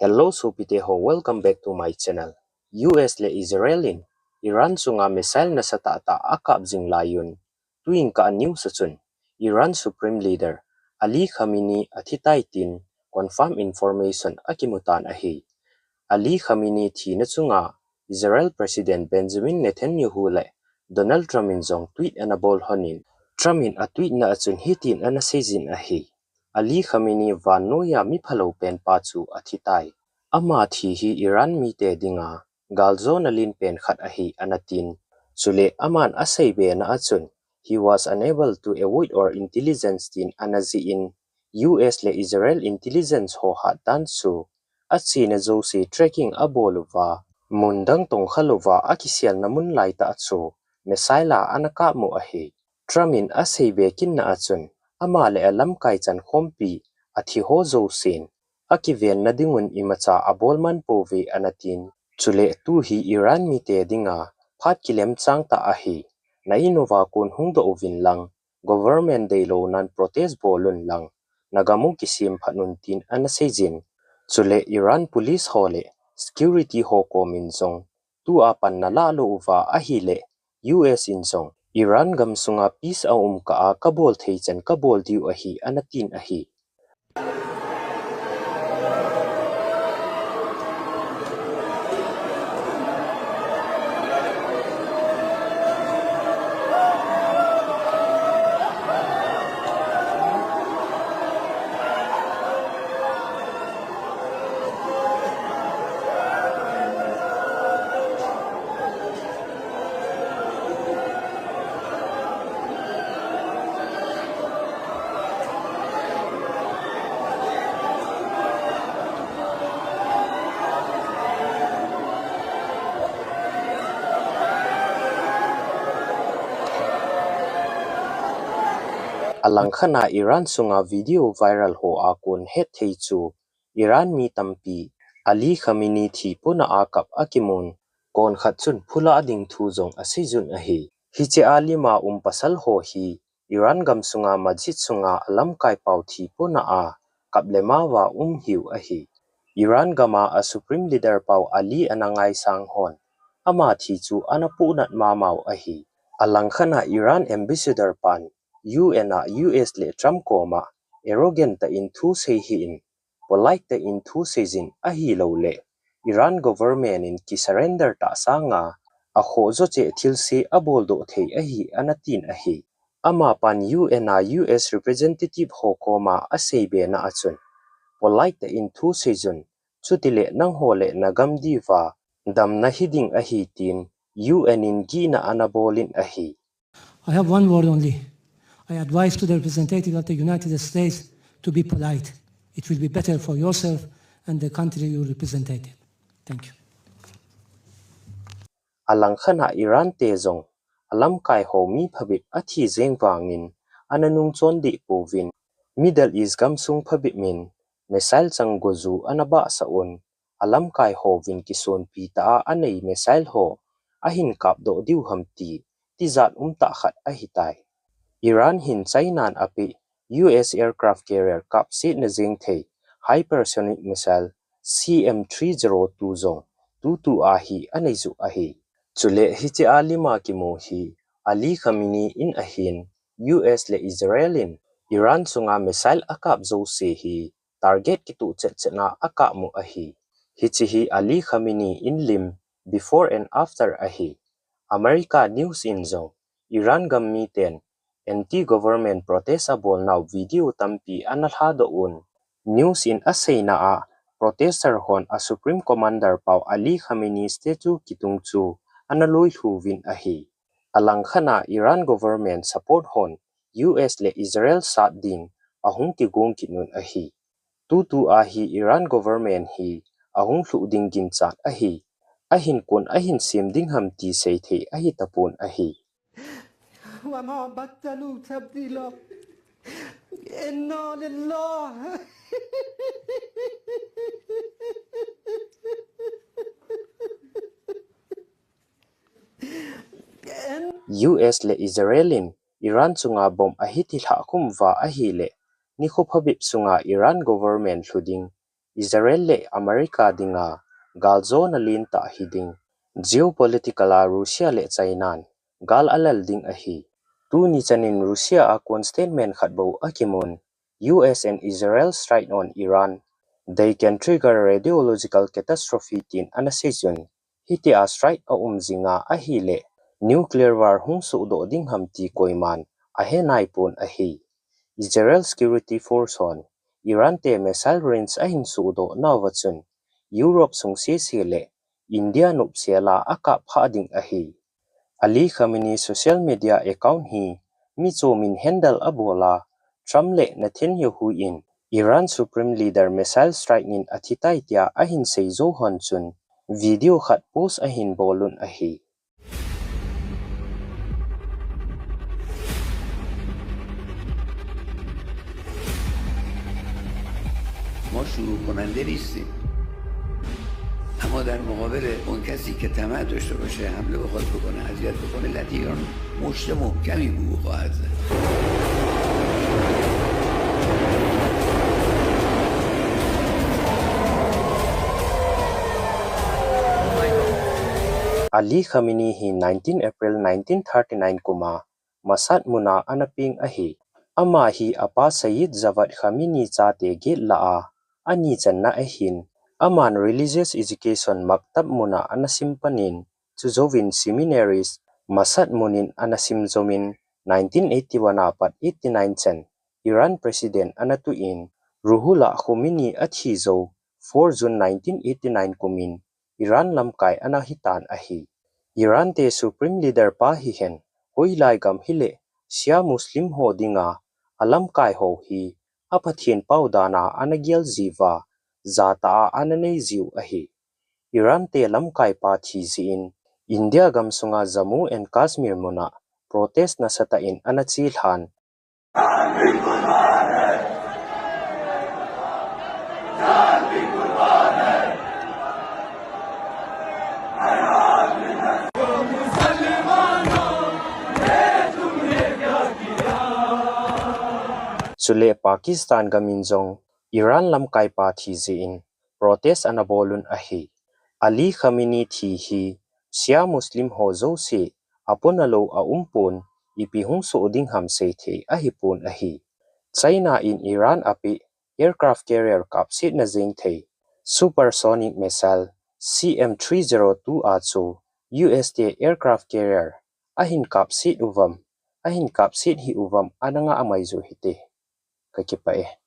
Hello supite ho, welcome back to my channel. US le Israelin Iran sunga missile na sa tata akap jing layon. Tuing ka new sa chun. Iran Supreme Leader Ali Khamenei athitai tin confirm information akimutan ahi. Ali Khamenei thi na chunga Israel President Benjamin Netanyahu le Donald Trump in zong tweet anabol honin. Trump in a tweet na achun hitin ana sejin ahi. Ali Khamenei van noya mi phalo pen pa chu athitai. Ama thi hi Iran mi te dinga galzo na lin pen khat ahi anatin. Chule aman asaibe na achun. He was unable to avoid or intelligence tin anazi in US le Israel intelligence ho hatan su. Achi na zo si tracking abolova. Mundang tong khalova akisial namun laita achu. Mesaila anaka mo ahi. Tramin asaibe kin na achun. Ama le Lamkai chan khompi athi ho zo sin. Akivel na dingun imacha abolman pove anatin. Chule tu hi Iran mi te dinga phat kilem chang ta ahi. Na inova kun hungdo ovin lang. Government day lo nan protest bolun lang. Nagamu kisim phanun tin anasejin. Chule Iran police hole security ho ko min zong. Tu apan na lalo uva ahi le US in zong. Iran gam sunga peace a ka a kabol thei chan kabol diu ahi anatin ahi. Alangkhana Iran sunga video viral ho akun het thei chu Iran mi tampi Ali Khamenei thi puna akap akimun kon khat chun phula ding thu zong asijun ahi hiche alima pasal ho hi Iran gam sunga masjid sunga Lamkai pau thi puna a kaplema wa hiu ahi Iran gama a supreme leader pau Ali anangai sang hon ama thi chu anapunat ma mau ahi alangkhana Iran ambassador pan UN a US le Trump koma arrogant ta in thu sei hi in polite ta in thu sejin ahi lo le Iran government in ki surrender ta sanga a khozo che thil se abol do thei ahi anatin ahi ama pan UN a US representative ho koma aseibe na achun polite ta in thu sejun chutile nang hole nagam diwa dam na hiding ahi tin UN in gi na anabolin ahi. I have one word only. I advise to the representative of the United States to be polite. It will be better for yourself and the country you represent. Thank you. Alangkhana Iran te zong Lamkai ho mi phabit athi zeng wangin ananung chondi povin Middle East gamsung phabit min missile chang gozu anaba saun Lamkai ho vin kison pita anei missile ho ahin kap do diu hamti tizat ta khat ahitai Iran hin China api US aircraft carrier kap sit na jing thei hypersonic missile CM-302 zong tu ahi aneizu ahi chule hichi alima ki mo hi Ali Khamenei in ahin US le Israelin Iran sunga missile akap zo se hi target ki tu chena aka mu ahi hichi hi Ali Khamenei in lim before and after ahi America news in zong Iran gam mi ten anti-government protest abol now video tampi analhado un news in aseina a protester hon a supreme commander pau Ali Khamenei statue kitung chu analoi huvin ahi alangkhana Iran government support hon US le Israel sat din ahung ki gong kinun ahi tu ahi Iran government hi ahung hlu ding gin chat ahi ahin kun ahin sim ding ham ti sei the ahi tapun ahi وما بدلوا تبديلا إنا لله US le Israelin Iran sunga bom ahiti tha khum wa ahile ni khophabip sunga Iran government hluding Israel le America dinga galzo na lin ta hiding geopolitical a Russia le China gal alal ding ahi tu ni chanin Russia a statement khatbo akimun US and Israel strike on Iran they can trigger radiological catastrophe tin anasejun hiti a strike a umzinga ahi le nuclear war hung su do ding hamti koiman ahe naipun ahi Israel Security Force on Iran te missile range ahin sudo na wachun Europe sungsi sile India nup siala aka phading ahi Ali Khamenei social media account hi micho min handle abola Trump le Netanyahu in Iran Supreme Leader missile strike in athitai tia ahin seizo hon chun video khat post ahin bolun ahi ما شروع کننده نیستیم اما در مقابل اون کسی که طمع داشته باشه حمله بخواد بکنه اذیت بکنه ملت ایران مشت محکمی به او خواهد زد Ali Khamenei hi 19 April 1939 kuma masat muna anaping ahi ama hi apa Sayyid Javad Khamenei cha te ge la a ani channa ahin aman religious education maktab muna anasim panin chuzovin seminaries masat munin anasim zomin 1981 apat 89 chen Iran president anatuin Ruhullah Khomeini athi zo 4 June 1989 kumin Iran Lamkai anahitan ahi Iran te supreme leader pa hi hen hoi lai gam hile sia muslim ho dinga alam kai ho hi apathin paudana anagyal ziwa zata ananei ziu ahi Iran te lam kai pa thi zin India gam sunga Jammu and Kashmir muna protest na sata in anachil han Sule Pakistan gaminjong Iran lam kai pa thi zin protest anabolun ahi Ali Khamenei thi hi sia muslim ho zo se aponalo a umpun ipihung so ding ham se the ahi pun ahi China in Iran api aircraft carrier kapsit na jing the supersonic missile CM302 achu USD aircraft carrier ahin kapsit hi uvam ananga amai zo hite kakipae